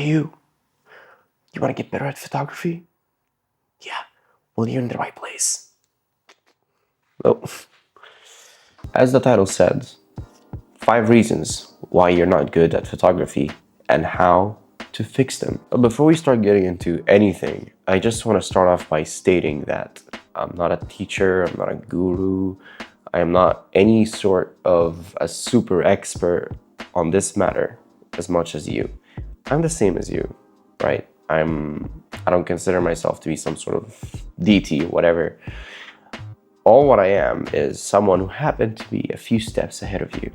Hey you want to get better at photography? Yeah, well you're in the right place. Well, as the title said, 5 reasons why you're not good at photography and how to fix them. But before we start getting into anything, I just want to start off by stating that I'm not a teacher, I'm not a guru, I am not any sort of a super expert on this matter as much as you. I'm the same as you, right? I don't consider myself to be some sort of deity, whatever. All what I am is someone who happened to be a few steps ahead of you,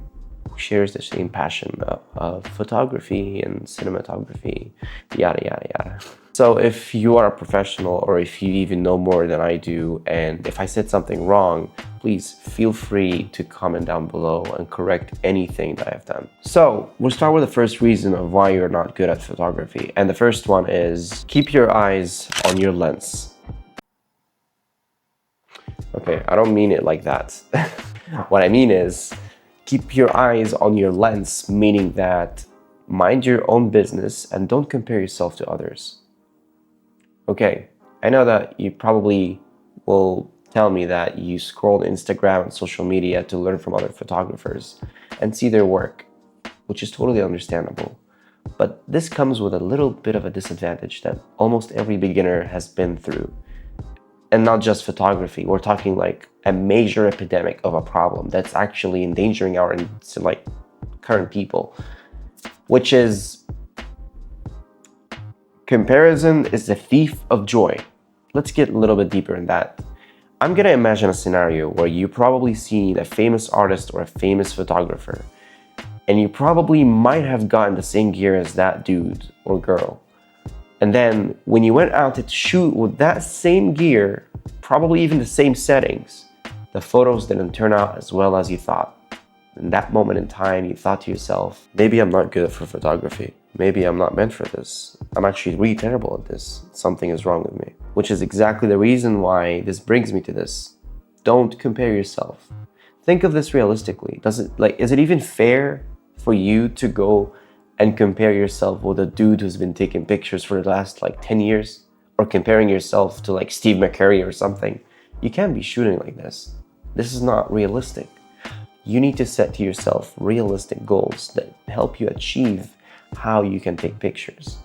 who shares the same passion of photography and cinematography, yada, yada, yada. So if you are a professional or if you even know more than I do, and if I said something wrong, please feel free to comment down below and correct anything that I've done. So we'll start with the first reason of why you're not good at photography. And the first one is keep your eyes on your lens. Okay, I don't mean it like that. What I mean is keep your eyes on your lens, meaning that mind your own business and don't compare yourself to others. Okay, I know that you probably will tell me that you scroll Instagram and social media to learn from other photographers and see their work, which is totally understandable. But this comes with a little bit of a disadvantage that almost every beginner has been through. And not just photography, we're talking like a major epidemic of a problem that's actually endangering our current people, which is comparison is the thief of joy. Let's get a little bit deeper in that. I'm gonna imagine a scenario where you probably seen a famous artist or a famous photographer, and you probably might have gotten the same gear as that dude or girl. And then when you went out to shoot with that same gear, probably even the same settings, the photos didn't turn out as well as you thought. In that moment in time, you thought to yourself, maybe I'm not good for photography. Maybe I'm not meant for this. I'm actually really terrible at this. Something is wrong with me. Which is exactly the reason why this brings me to this. Don't compare yourself. Think of this realistically. Is it even fair for you to go and compare yourself with a dude who's been taking pictures for the last 10 years? Or comparing yourself to Steve McCurry or something? You can't be shooting like this. This is not realistic. You need to set to yourself realistic goals that help you achieve how you can take pictures.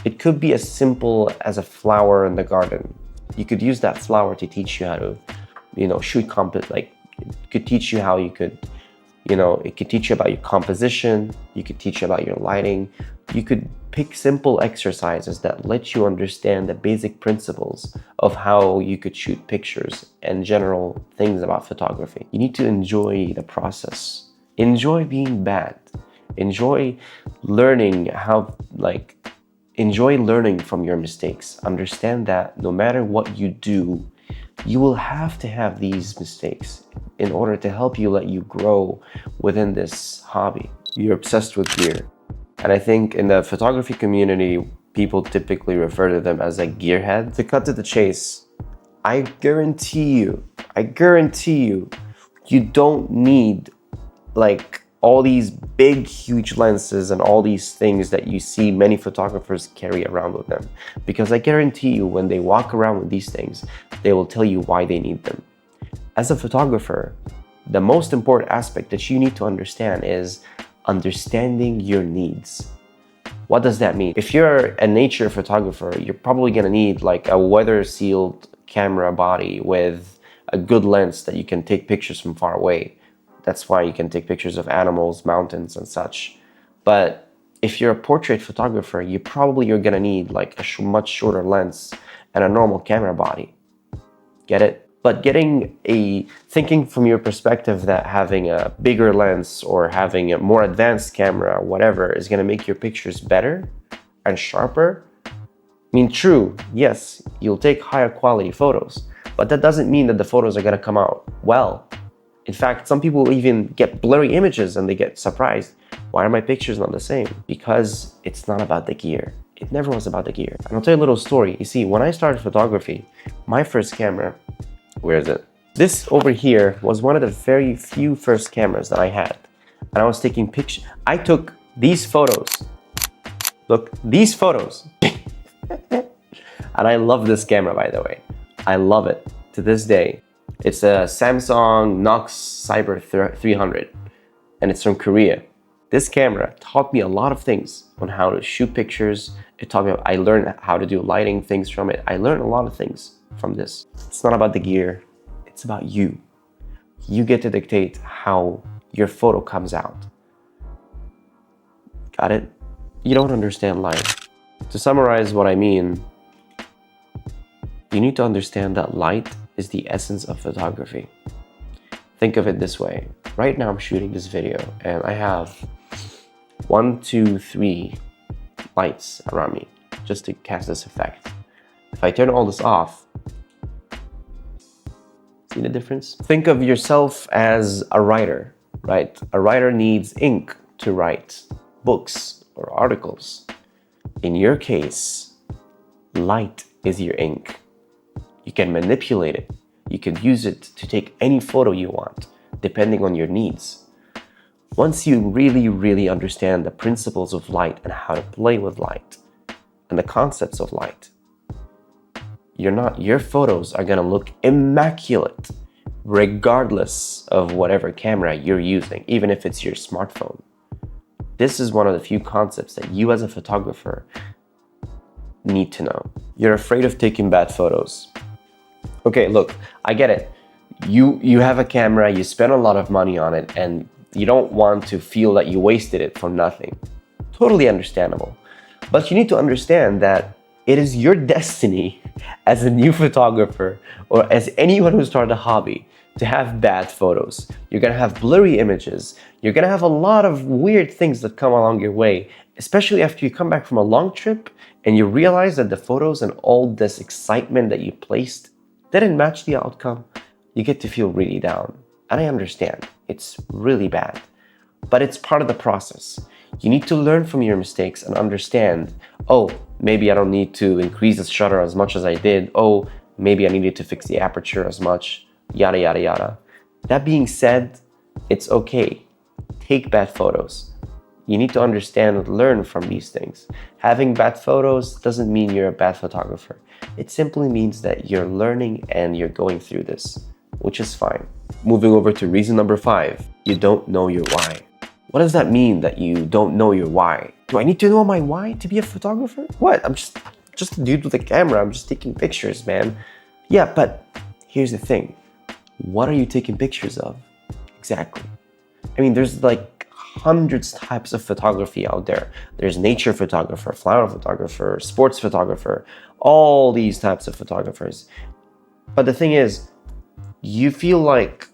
It could be as simple as a flower in the garden. You could use that flower to teach you how to, shoot it could teach you how you could, it could teach you about your composition. You could teach you about your lighting. You could pick simple exercises that let you understand the basic principles of how you could shoot pictures and general things about photography. You need to enjoy the process. Enjoy being bad. Enjoy learning enjoy learning from your mistakes. Understand that no matter what you do, you will have to have these mistakes in order to help you let you grow within this hobby. You're obsessed with gear. And I think in the photography community, people typically refer to them as a gearhead. To cut to the chase, I guarantee you, you don't need all these big, huge lenses and all these things that you see many photographers carry around with them. Because I guarantee you, when they walk around with these things, they will tell you why they need them. As a photographer, the most important aspect that you need to understand is understanding your needs. What does that mean? If you're a nature photographer, you're probably gonna need a weather-sealed camera body with a good lens that you can take pictures from far away. That's why you can take pictures of animals, mountains, and such. But if you're a portrait photographer, you're gonna need a much shorter lens and a normal camera body. Get it? But thinking from your perspective that having a bigger lens or having a more advanced camera, whatever, is gonna make your pictures better and sharper. I mean, true, yes, you'll take higher quality photos, but that doesn't mean that the photos are gonna come out well. In fact, some people even get blurry images and they get surprised. Why are my pictures not the same? Because it's not about the gear. It never was about the gear. And I'll tell you a little story. You see, when I started photography, my first camera, where is it? This over here was one of the very few first cameras that I had. And I was taking pictures. I took these photos Look, these photos. And I love this camera, by the way. I love it to this day. It's a Samsung Knox Cyber 300, and it's from Korea. This camera taught me a lot of things on how to shoot pictures. It taught me, I learned how to do lighting things from it. I learned a lot of things from this. It's not about the gear, it's about you. You get to dictate how your photo comes out. Got it? You don't understand light. To summarize what I mean, you need to understand that light is the essence of photography. Think of it this way. Right now I'm shooting this video and I have 1, 2, 3 lights around me just to cast this effect. If I turn all this off, see the difference? Think of yourself as a writer, right? A writer needs ink to write books or articles. In your case, light is your ink. You can manipulate it. You can use it to take any photo you want, depending on your needs. Once you really understand the principles of light and how to play with light and the concepts of light, your photos are gonna look immaculate regardless of whatever camera you're using, even if it's your smartphone. This is one of the few concepts that you as a photographer need to know. You're afraid of taking bad photos. Okay, look, I get it. You have a camera, you spend a lot of money on it, and you don't want to feel that you wasted it for nothing. Totally understandable. But you need to understand that it is your destiny as a new photographer or as anyone who started a hobby to have bad photos. You're gonna have blurry images. You're gonna have a lot of weird things that come along your way, especially after you come back from a long trip and you realize that the photos and all this excitement that you placed didn't match the outcome. You get to feel really down. And I understand, it's really bad, but it's part of the process. You need to learn from your mistakes and understand, oh, maybe I don't need to increase the shutter as much as I did. Oh, maybe I needed to fix the aperture as much, yada, yada, yada. That being said, it's okay. Take bad photos. You need to understand and learn from these things. Having bad photos doesn't mean you're a bad photographer. It simply means that you're learning and you're going through this, which is fine. Moving over to reason number 5, you don't know your why. What does that mean that you don't know your why? Do I need to know my why to be a photographer? What? I'm just a dude with a camera. I'm just taking pictures, man. Yeah, but here's the thing. What are you taking pictures of? Exactly. I mean, there's like hundreds types of photography out there. There's nature photographer, flower photographer, sports photographer, all these types of photographers. But the thing is, you feel like,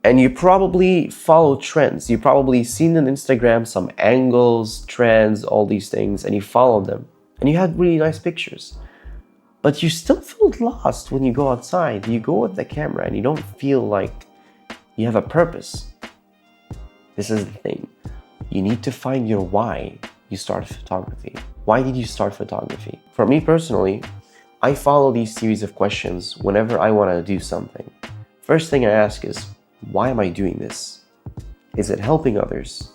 and you probably follow trends. You probably seen on Instagram some angles, trends, all these things, and you follow them. And you had really nice pictures. But you still feel lost when you go outside. You go with the camera and you don't feel like you have a purpose. This is the thing. You need to find your why you started photography. Why did you start photography? For me personally, I follow these series of questions whenever I want to do something. First thing I ask is, why am I doing this? Is it helping others?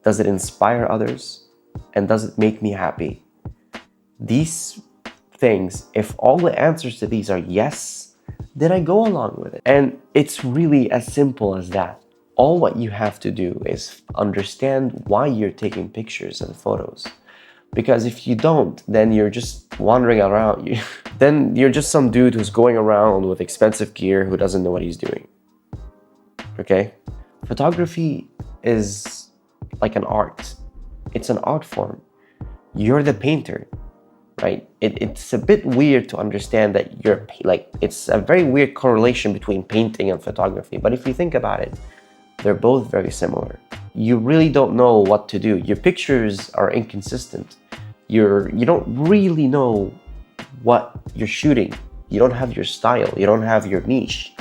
Does it inspire others? And does it make me happy? These things, if all the answers to these are yes, then I go along with it. And it's really as simple as that. All what you have to do is understand why you're taking pictures and photos. Because if you don't, then you're just wandering around. Then you're just some dude who's going around with expensive gear who doesn't know what he's doing. Okay? Photography is like an art. It's an art form. You're the painter, right? It's a bit weird to understand that it's a very weird correlation between painting and photography. But if you think about it, they're both very similar. You really don't know what to do. Your pictures are inconsistent. You don't really know what you're shooting. You don't have your style. You don't have your niche.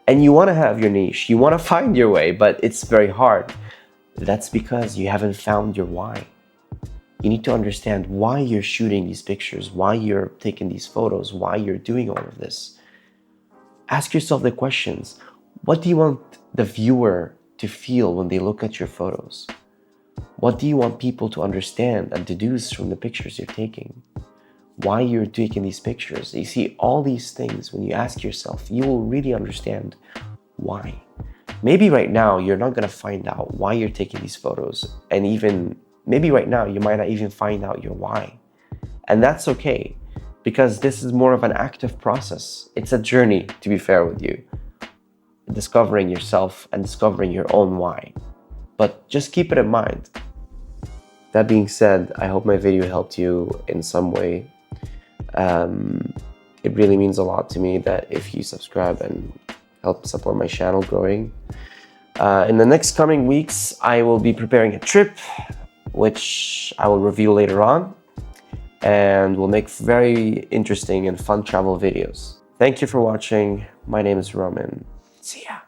And you want to have your niche. You want to find your way, but it's very hard. That's because you haven't found your why. You need to understand why you're shooting these pictures, why you're taking these photos, why you're doing all of this. Ask yourself the questions. What do you want the viewer to feel when they look at your photos? What do you want people to understand and deduce from the pictures you're taking? Why you're taking these pictures? You see, all these things, when you ask yourself, you will really understand why. Maybe right now, you're not gonna find out why you're taking these photos. And even, maybe right now, you might not even find out your why. And that's okay, because this is more of an active process. It's a journey, to be fair with you, discovering yourself and discovering your own why. But just keep it in mind. That being said, I hope my video helped you in some way. It really means a lot to me that if you subscribe and help support my channel growing. In the next coming weeks, I will be preparing a trip, which I will reveal later on, and we'll make very interesting and fun travel videos. Thank you for watching. My name is Roman. See ya.